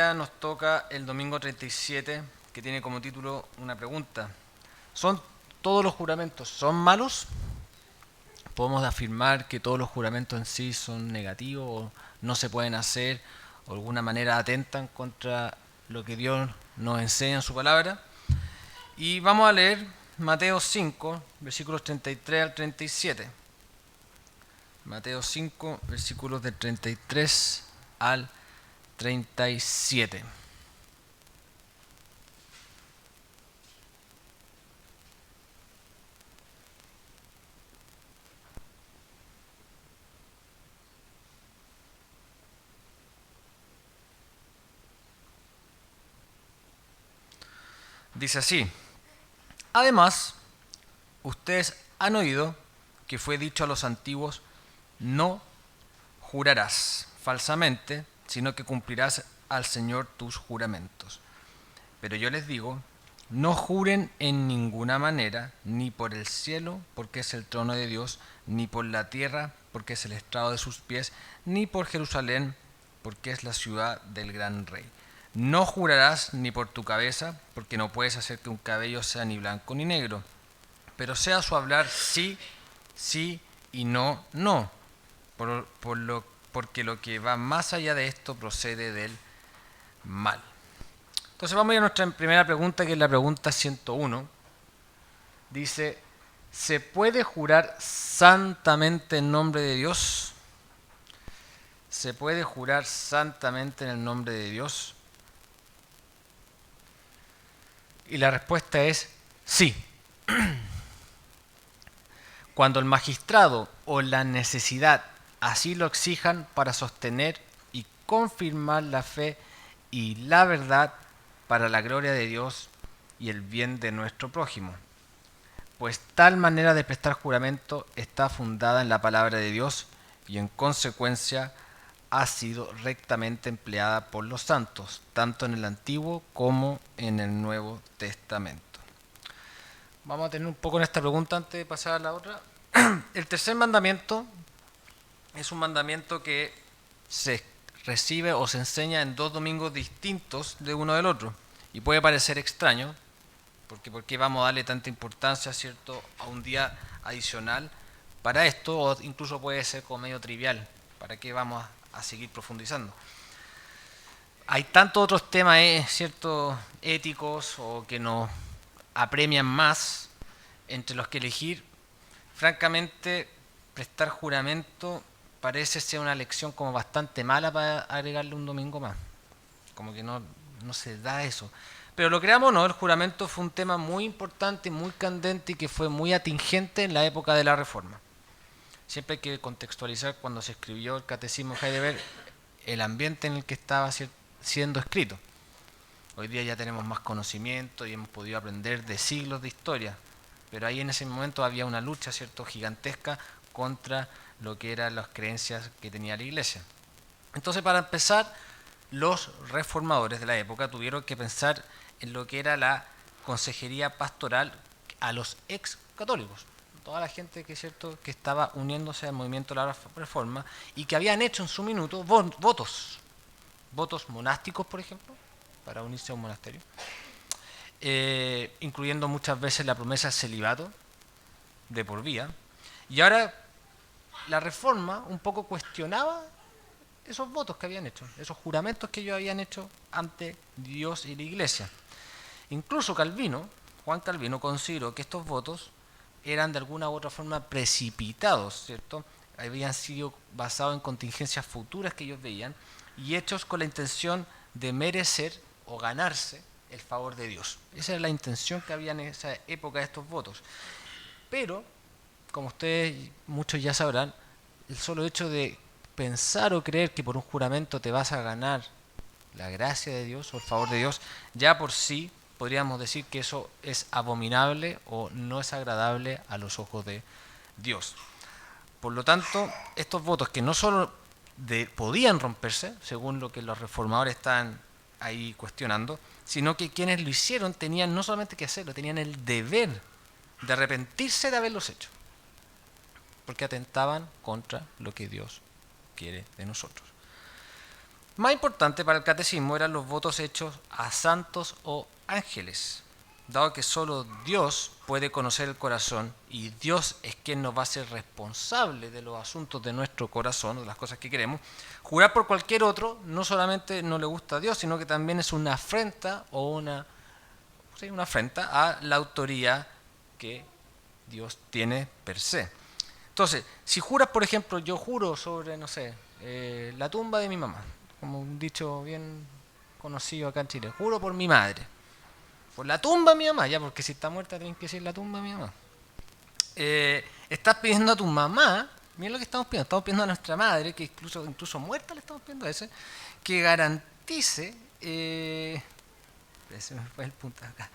día nos toca el domingo 37, que tiene como título una pregunta. ¿Son todos los juramentos son malos? ¿Podemos afirmar que todos los juramentos en sí son negativos o no se pueden hacer o de alguna manera atentan contra lo que Dios nos enseña en su palabra? Y vamos a leer Mateo 5, versículos 33 al 37. Mateo 5, versículos del 33 al 37. Dice así: además, ustedes han oído que fue dicho a los antiguos: no jurarás falsamente, sino que cumplirás al Señor tus juramentos. Pero yo les digo, no juren en ninguna manera, ni por el cielo, porque es el trono de Dios, ni por la tierra, porque es el estrado de sus pies, ni por Jerusalén, porque es la ciudad del gran rey. No jurarás ni por tu cabeza, porque no puedes hacer que un cabello sea ni blanco ni negro, pero sea su hablar sí, sí y no, no, porque lo que va más allá de esto procede del mal. Entonces vamos a ir a nuestra primera pregunta, que es la pregunta 101. Dice: ¿se puede jurar santamente en nombre de Dios? ¿Se puede jurar santamente en el nombre de Dios? Y la respuesta es sí. Cuando el magistrado o la necesidad así lo exijan para sostener y confirmar la fe y la verdad para la gloria de Dios y el bien de nuestro prójimo. Pues tal manera de prestar juramento está fundada en la palabra de Dios y en consecuencia ha sido rectamente empleada por los santos, tanto en el Antiguo como en el Nuevo Testamento. Vamos a tener un poco en esta pregunta antes de pasar a la otra. El tercer mandamiento es un mandamiento que se recibe o se enseña en dos domingos distintos de uno del otro. Y puede parecer extraño, porque ¿por qué vamos a darle tanta importancia, cierto, a un día adicional para esto? O incluso puede ser como medio trivial. ¿Para qué vamos a seguir profundizando? Hay tantos otros temas, cierto, éticos o que nos apremian más, entre los que elegir. Francamente, prestar juramento parece ser una lección como bastante mala para agregarle un domingo más. Como que no se da eso. Pero lo creamos o no, el juramento fue un tema muy importante, muy candente y que fue muy atingente en la época de la Reforma. Siempre hay que contextualizar cuando se escribió el Catecismo de Heidelberg el ambiente en el que estaba siendo escrito. Hoy día ya tenemos más conocimiento y hemos podido aprender de siglos de historia, pero ahí en ese momento había una lucha, cierto, gigantesca contra lo que eran las creencias que tenía la Iglesia. Entonces, para empezar, los reformadores de la época tuvieron que pensar en lo que era la consejería pastoral a los ex católicos, toda la gente que, cierto, que estaba uniéndose al movimiento de la Reforma y que habían hecho en su minuto votos monásticos, por ejemplo, para unirse a un monasterio, incluyendo muchas veces la promesa del celibato de por vida. Y ahora la Reforma un poco cuestionaba esos votos que habían hecho, esos juramentos que ellos habían hecho ante Dios y la Iglesia. Incluso Juan Calvino, consideró que estos votos eran de alguna u otra forma precipitados, ¿cierto? Habían sido basados en contingencias futuras que ellos veían y hechos con la intención de merecer o ganarse el favor de Dios. Esa era la intención que había en esa época de estos votos. Pero, como ustedes muchos ya sabrán, el solo hecho de pensar o creer que por un juramento te vas a ganar la gracia de Dios o el favor de Dios, ya por sí podríamos decir que eso es abominable o no es agradable a los ojos de Dios. Por lo tanto, estos votos que no solo podían romperse, según lo que los reformadores están ahí cuestionando, sino que quienes lo hicieron tenían no solamente que hacerlo, tenían el deber de arrepentirse de haberlos hecho, porque atentaban contra lo que Dios quiere de nosotros. Más importante para el catecismo eran los votos hechos a santos o ángeles, dado que solo Dios puede conocer el corazón y Dios es quien nos va a ser responsable de los asuntos de nuestro corazón, de las cosas que queremos. Jurar por cualquier otro no solamente no le gusta a Dios, sino que también es una afrenta o una afrenta a la autoría que Dios tiene per se. Entonces, si juras, por ejemplo, yo juro sobre, no sé, la tumba de mi mamá, como un dicho bien conocido acá en Chile, juro por mi madre, por la tumba de mi mamá, ya, porque si está muerta tienen que decir la tumba de mi mamá. Estás pidiendo a tu mamá, miren lo que estamos pidiendo a nuestra madre, que incluso muerta le estamos pidiendo a ese, que garantice, ese me fue el punto acá,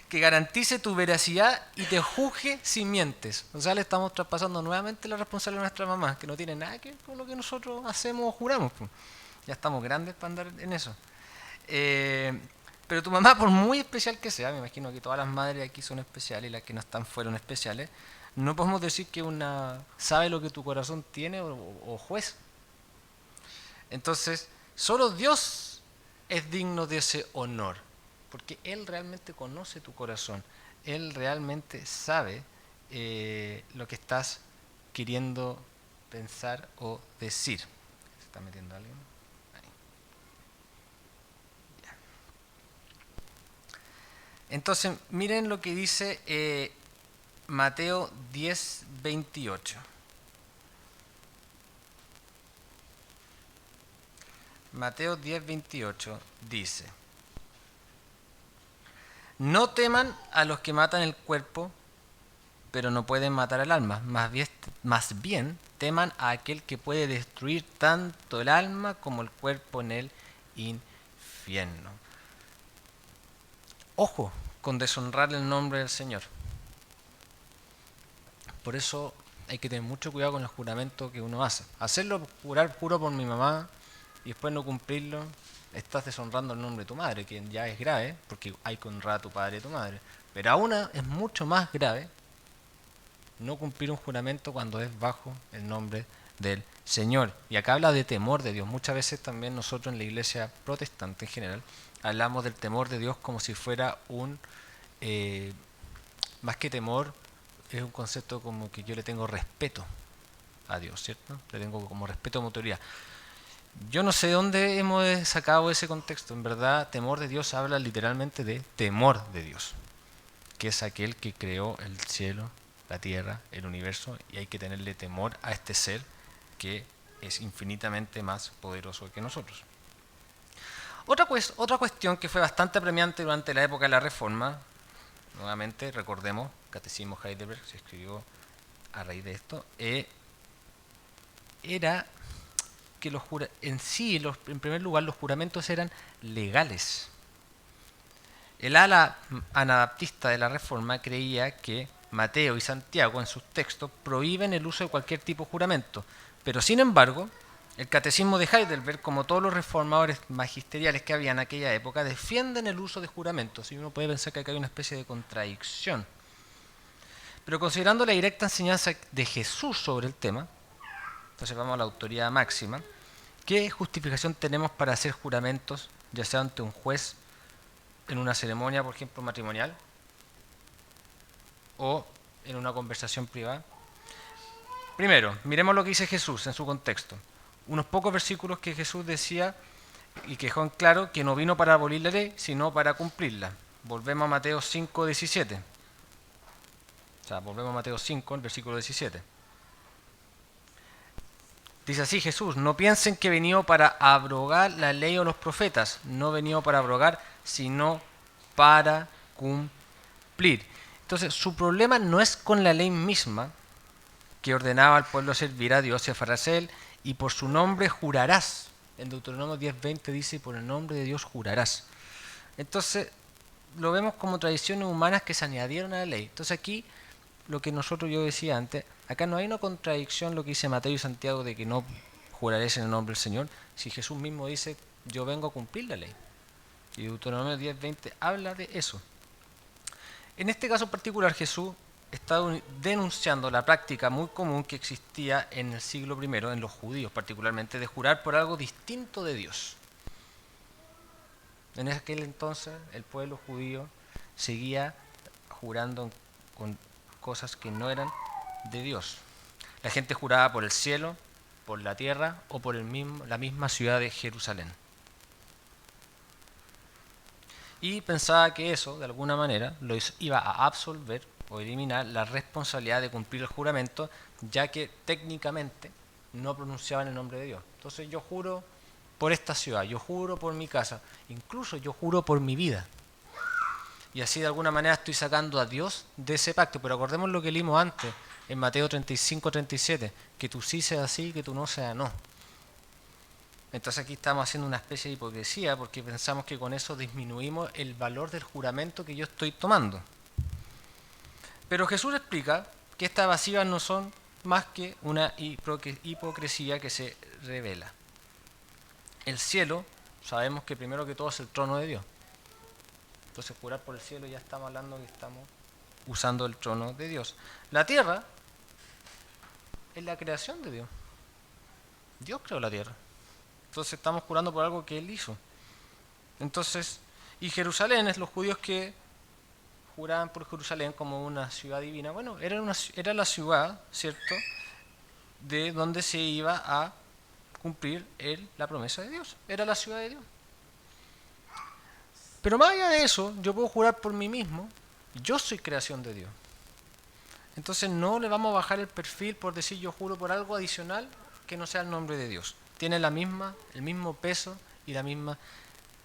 que garantice tu veracidad y te juzgue si mientes. O sea, le estamos traspasando nuevamente la responsabilidad a nuestra mamá, que no tiene nada que ver con lo que nosotros hacemos o juramos. Pues. Ya estamos grandes para andar en eso. Pero tu mamá, por muy especial que sea, me imagino que todas las madres aquí son especiales y las que no están fueron especiales, no podemos decir que una sabe lo que tu corazón tiene o juez. Entonces, solo Dios es digno de ese honor, porque Él realmente conoce tu corazón, Él realmente sabe lo que estás queriendo pensar o decir. ¿Se está metiendo alguien? Ahí. Ya. Entonces, miren lo que dice Mateo 10:28. Mateo 10:28 dice: no teman a los que matan el cuerpo, pero no pueden matar el alma. Más bien teman a aquel que puede destruir tanto el alma como el cuerpo en el infierno. Ojo con deshonrar el nombre del Señor. Por eso hay que tener mucho cuidado con el juramento que uno hace. Hacerlo, juro por mi mamá, y después no cumplirlo, estás deshonrando el nombre de tu madre, que ya es grave, porque hay que honrar a tu padre y a tu madre. Pero aún es mucho más grave no cumplir un juramento cuando es bajo el nombre del Señor. Y acá habla de temor de Dios. Muchas veces también nosotros en la iglesia protestante en general hablamos del temor de Dios como si fuera más que temor, es un concepto como que yo le tengo respeto a Dios, ¿cierto? Le tengo como respeto a mi autoridad. Yo no sé de dónde hemos sacado ese contexto. En verdad, temor de Dios habla literalmente de temor de Dios, que es aquel que creó el cielo, la tierra, el universo, y hay que tenerle temor a este ser que es infinitamente más poderoso que nosotros. Otra cuestión que fue bastante apremiante durante la época de la Reforma, nuevamente recordemos, Catecismo Heidelberg se escribió a raíz de esto, era que en primer lugar, los juramentos eran legales. El ala anabaptista de la Reforma creía que Mateo y Santiago en sus textos prohíben el uso de cualquier tipo de juramento, pero sin embargo, el catecismo de Heidelberg, como todos los reformadores magisteriales que había en aquella época, defienden el uso de juramentos, y uno puede pensar que acá hay una especie de contradicción. Pero considerando la directa enseñanza de Jesús sobre el tema, entonces vamos a la autoridad máxima, ¿qué justificación tenemos para hacer juramentos, ya sea ante un juez, en una ceremonia, por ejemplo, matrimonial, o en una conversación privada? Primero, miremos lo que dice Jesús en su contexto. Unos pocos versículos que Jesús decía y que dejó en claro que no vino para abolir la ley, sino para cumplirla. Volvemos a Mateo 5:17. O sea, volvemos a Mateo 5, el versículo 17. Dice así Jesús: no piensen que he venido para abrogar la ley o los profetas. No he venido para abrogar, sino para cumplir. Entonces, su problema no es con la ley misma, que ordenaba al pueblo servir a Dios y aferrarse a Él, y por su nombre jurarás. En Deuteronomio 10:20 dice: por el nombre de Dios jurarás. Entonces, lo vemos como tradiciones humanas que se añadieron a la ley. Entonces aquí, lo que yo decía antes, acá no hay una contradicción lo que dice Mateo y Santiago de que no juraréis en el nombre del Señor, si Jesús mismo dice: yo vengo a cumplir la ley. Y Deuteronomio 10:20 habla de eso. En este caso en particular, Jesús está denunciando la práctica muy común que existía en el siglo I, en los judíos particularmente, de jurar por algo distinto de Dios. En aquel entonces el pueblo judío seguía jurando con cosas que no eran de Dios. La gente juraba por el cielo, por la tierra o por la misma ciudad de Jerusalén. Y pensaba que eso, de alguna manera, iba a absolver o eliminar la responsabilidad de cumplir el juramento, ya que técnicamente no pronunciaban el nombre de Dios. Entonces yo juro por esta ciudad, yo juro por mi casa, incluso yo juro por mi vida. Y así de alguna manera estoy sacando a Dios de ese pacto. Pero acordemos lo que leímos antes, en Mateo 35-37, que tú sí seas sí, que tú no seas no. Entonces aquí estamos haciendo una especie de hipocresía porque pensamos que con eso disminuimos el valor del juramento que yo estoy tomando. Pero Jesús explica que estas evasivas no son más que una hipocresía que se revela. El cielo, sabemos que primero que todo es el trono de Dios. Entonces jurar por el cielo ya estamos hablando que estamos usando el trono de Dios. La tierra es la creación de Dios. Dios creó la tierra. Entonces estamos jurando por algo que Él hizo. Entonces, y Jerusalén es los judíos que juraban por Jerusalén como una ciudad divina. Bueno, era la ciudad, ¿cierto?, de donde se iba a cumplir la promesa de Dios. Era la ciudad de Dios. Pero más allá de eso, yo puedo jurar por mí mismo. Yo soy creación de Dios. Entonces no le vamos a bajar el perfil por decir yo juro por algo adicional que no sea el nombre de Dios. Tiene el mismo peso y la misma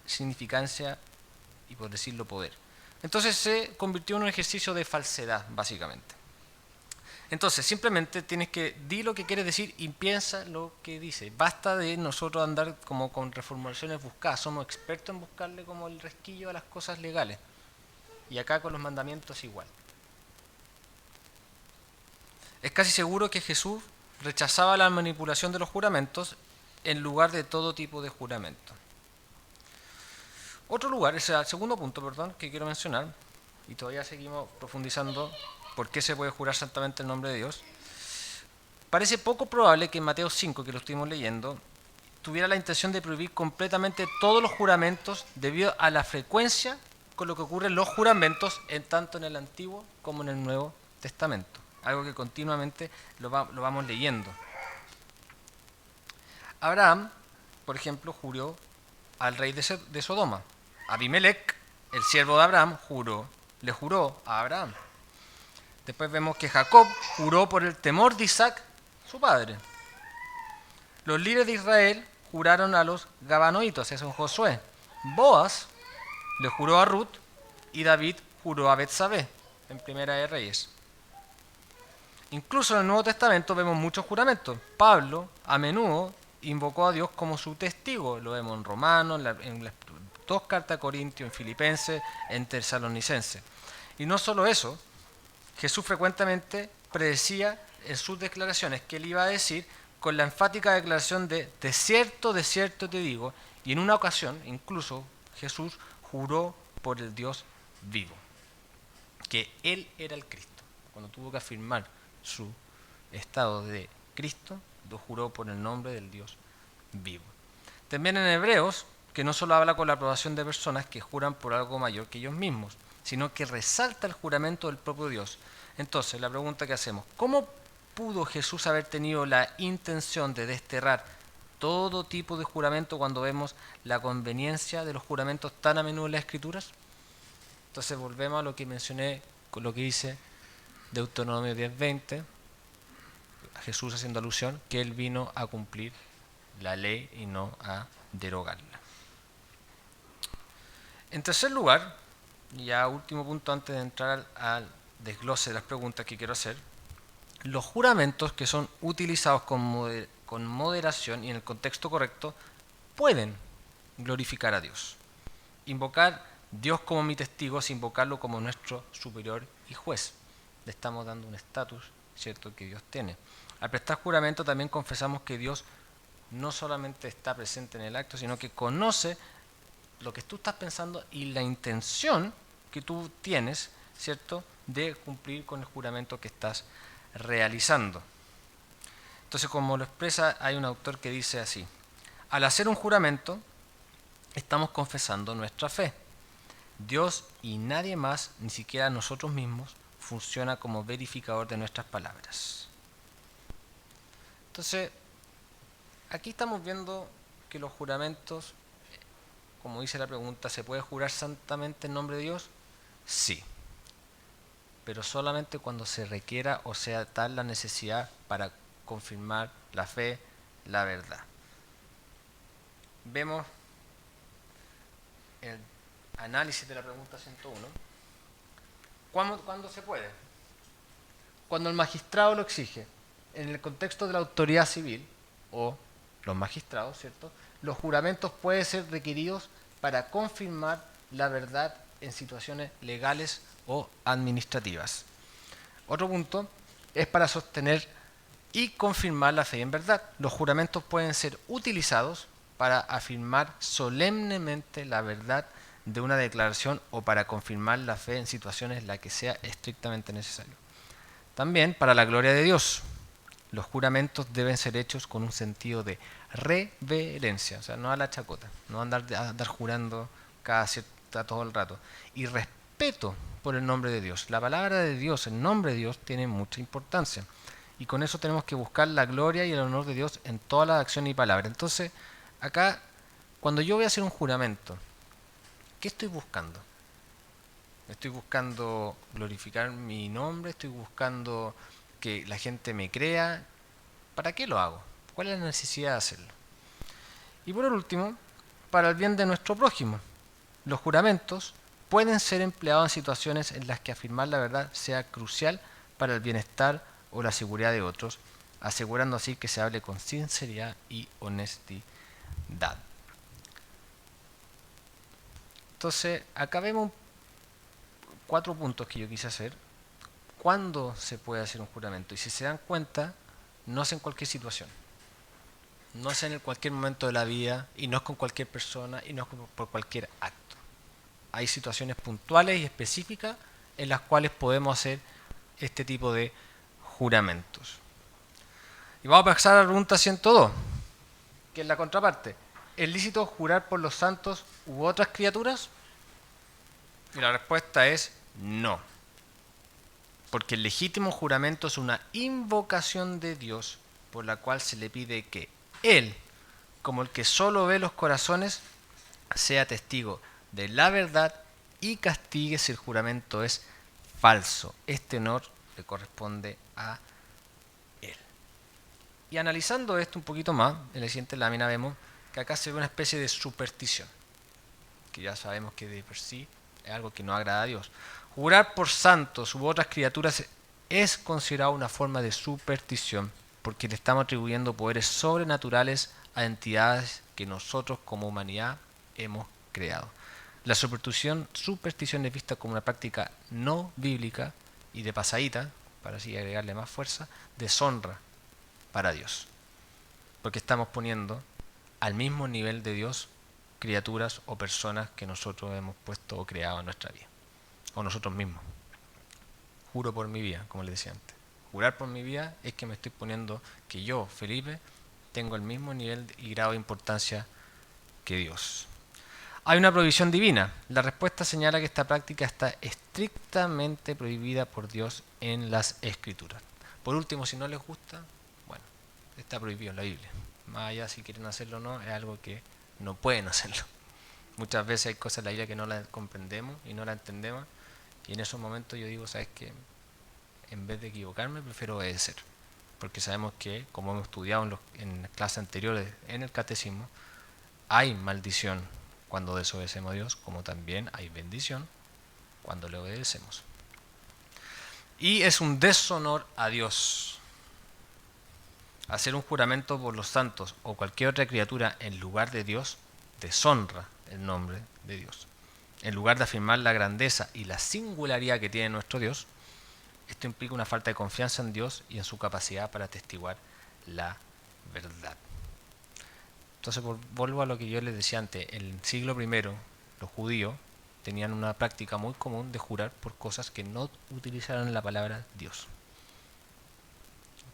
significancia y, por decirlo, poder. Entonces se convirtió en un ejercicio de falsedad, básicamente. Entonces simplemente tienes que di lo que quieres decir y piensa lo que dice. Basta de nosotros andar como con reformulaciones buscadas. Somos expertos en buscarle como el resquillo a las cosas legales. Y acá con los mandamientos igual. Es casi seguro que Jesús rechazaba la manipulación de los juramentos en lugar de todo tipo de juramento. Otro lugar, ese es el segundo punto, que quiero mencionar, y todavía seguimos profundizando por qué se puede jurar santamente el nombre de Dios. Parece poco probable que en Mateo 5, que lo estuvimos leyendo, tuviera la intención de prohibir completamente todos los juramentos debido a la frecuencia con lo que ocurren los juramentos tanto en el Antiguo como en el Nuevo Testamento. Algo que continuamente lo vamos leyendo. Abraham, por ejemplo, juró al rey de Sodoma. Abimelech, el siervo de Abraham, le juró a Abraham. Después vemos que Jacob juró por el temor de Isaac, su padre. Los líderes de Israel juraron a los Gabanoitos, eso es Josué. Boaz le juró a Ruth y David juró a Betsabé, en Primera de Reyes. Incluso en el Nuevo Testamento vemos muchos juramentos. Pablo a menudo invocó a Dios como su testigo. Lo vemos en Romanos, en las dos cartas a Corintios, en Filipenses, en Tesalonicenses. Y no solo eso, Jesús frecuentemente predecía en sus declaraciones que él iba a decir con la enfática declaración de cierto te digo, y en una ocasión incluso Jesús juró por el Dios vivo, que él era el Cristo. Cuando tuvo que afirmar su estado de Cristo, lo juró por el nombre del Dios vivo. También en Hebreos, que no solo habla con la aprobación de personas que juran por algo mayor que ellos mismos, sino que resalta el juramento del propio Dios. Entonces, la pregunta que hacemos, ¿cómo pudo Jesús haber tenido la intención de desterrar todo tipo de juramento cuando vemos la conveniencia de los juramentos tan a menudo en las Escrituras? Entonces volvemos a lo que mencioné, con lo que dice Deuteronomio 10:20, Jesús haciendo alusión que Él vino a cumplir la ley y no a derogarla. En tercer lugar, ya último punto antes de entrar al desglose de las preguntas que quiero hacer, los juramentos que son utilizados con moderación y en el contexto correcto pueden glorificar a Dios. Invocar Dios como mi testigo es invocarlo como nuestro superior y juez. Le estamos dando un estatus, ¿cierto?, que Dios tiene. Al prestar juramento también confesamos que Dios no solamente está presente en el acto, sino que conoce lo que tú estás pensando y la intención que tú tienes, ¿cierto?, de cumplir con el juramento que estás realizando. Entonces, como lo expresa, hay un autor que dice así: al hacer un juramento, estamos confesando nuestra fe. Dios y nadie más, ni siquiera nosotros mismos, funciona como verificador de nuestras palabras. Entonces, aquí estamos viendo que los juramentos, como dice la pregunta, ¿se puede jurar santamente en nombre de Dios? Sí, pero solamente cuando se requiera o sea tal la necesidad para confirmar la fe, la verdad. Vemos el análisis de la pregunta 101. ¿Cuándo se puede? Cuando el magistrado lo exige. En el contexto de la autoridad civil, o los magistrados, ¿cierto? Los juramentos pueden ser requeridos para confirmar la verdad en situaciones legales o administrativas. Otro punto es para sostener y confirmar la fe en verdad. Los juramentos pueden ser utilizados para afirmar solemnemente la verdad de una declaración o para confirmar la fe en situaciones en las que sea estrictamente necesario. También para la gloria de Dios. Los juramentos deben ser hechos con un sentido de reverencia, o sea, no a la chacota, no andar jurando todo el rato. Y respeto por el nombre de Dios. La palabra de Dios, el nombre de Dios, tiene mucha importancia. Y con eso tenemos que buscar la gloria y el honor de Dios en todas las acciones y palabras. Entonces, acá, cuando yo voy a hacer un juramento, ¿qué estoy buscando? Estoy buscando glorificar mi nombre, estoy buscando que la gente me crea. ¿Para qué lo hago? ¿Cuál es la necesidad de hacerlo? Y por último, para el bien de nuestro prójimo. Los juramentos pueden ser empleados en situaciones en las que afirmar la verdad sea crucial para el bienestar o la seguridad de otros, asegurando así que se hable con sinceridad y honestidad. Entonces, acá vemos 4 puntos que yo quise hacer. ¿Cuándo se puede hacer un juramento? Y si se dan cuenta, no es en cualquier situación. No es en cualquier momento de la vida, y no es con cualquier persona, y no es por cualquier acto. Hay situaciones puntuales y específicas en las cuales podemos hacer este tipo de juramentos. Y vamos a pasar a la pregunta 102, que es la contraparte. ¿Es lícito jurar por los santos u otras criaturas? Y la respuesta es no. Porque el legítimo juramento es una invocación de Dios por la cual se le pide que Él, como el que solo ve los corazones, sea testigo de la verdad y castigue si el juramento es falso. Este honor le corresponde a Él. Y analizando esto un poquito más, en la siguiente lámina vemos que acá se ve una especie de superstición, que ya sabemos que de por sí es algo que no agrada a Dios. Jurar por santos u otras criaturas es considerado una forma de superstición, porque le estamos atribuyendo poderes sobrenaturales a entidades que nosotros como humanidad hemos creado. La superstición es vista como una práctica no bíblica y de pasadita, para así agregarle más fuerza, deshonra para Dios. Porque estamos poniendo al mismo nivel de Dios criaturas o personas que nosotros hemos puesto o creado en nuestra vida, o nosotros mismos. Juro por mi vida, como les decía antes. Jurar por mi vida es que me estoy poniendo que yo, Felipe, tengo el mismo nivel y grado de importancia que Dios. Hay una prohibición divina. La respuesta señala que esta práctica está estrictamente prohibida por Dios en las Escrituras. Por último, si no les gusta, bueno, está prohibido en la Biblia. Más allá si quieren hacerlo o no, es algo que no pueden hacerlo. Muchas veces hay cosas en la Biblia que no las comprendemos y no las entendemos, y en esos momentos yo digo, ¿sabes qué? En vez de equivocarme, prefiero obedecer. Porque sabemos que, como hemos estudiado en clases anteriores en el catecismo, hay maldición cuando desobedecemos a Dios, como también hay bendición cuando le obedecemos. Y es un deshonor a Dios. Hacer un juramento por los santos o cualquier otra criatura en lugar de Dios deshonra el nombre de Dios. En lugar de afirmar la grandeza y la singularidad que tiene nuestro Dios, esto implica una falta de confianza en Dios y en su capacidad para atestiguar la verdad. Entonces, vuelvo a lo que yo les decía antes. En el siglo I, los judíos tenían una práctica muy común de jurar por cosas que no utilizaran la palabra Dios.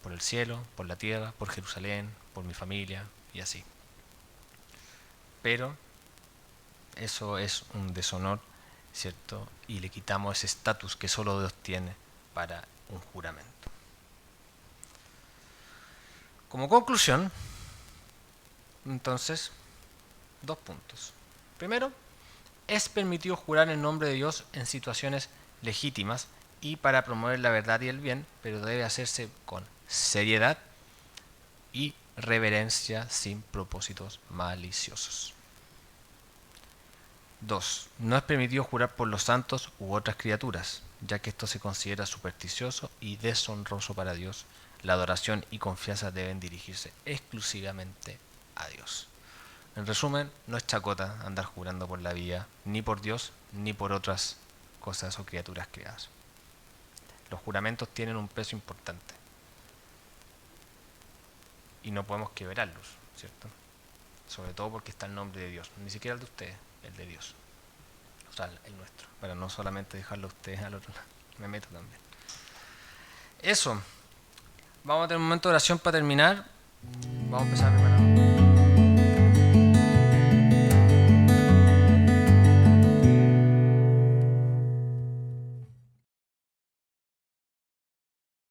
Por el cielo, por la tierra, por Jerusalén, por mi familia y así. Pero eso es un deshonor, ¿cierto? Y le quitamos ese estatus que solo Dios tiene para un juramento. Como conclusión, entonces, 2 puntos. Primero, es permitido jurar en nombre de Dios en situaciones legítimas y para promover la verdad y el bien, pero debe hacerse con seriedad y reverencia sin propósitos maliciosos. 2. No es permitido jurar por los santos u otras criaturas, ya que esto se considera supersticioso y deshonroso para Dios. La adoración y confianza deben dirigirse exclusivamente a Dios. En resumen, no es chacota andar jurando por la vida, ni por Dios, ni por otras cosas o criaturas creadas. Los juramentos tienen un peso importante y no podemos quebrarlos, ¿cierto? Sobre todo porque está el nombre de Dios, ni siquiera el de ustedes, el de Dios. O sea, el nuestro, para no solamente dejarlo a ustedes al otro lado. Me meto también. Eso. Vamos a tener un momento de oración para terminar. Vamos a empezar a preparar.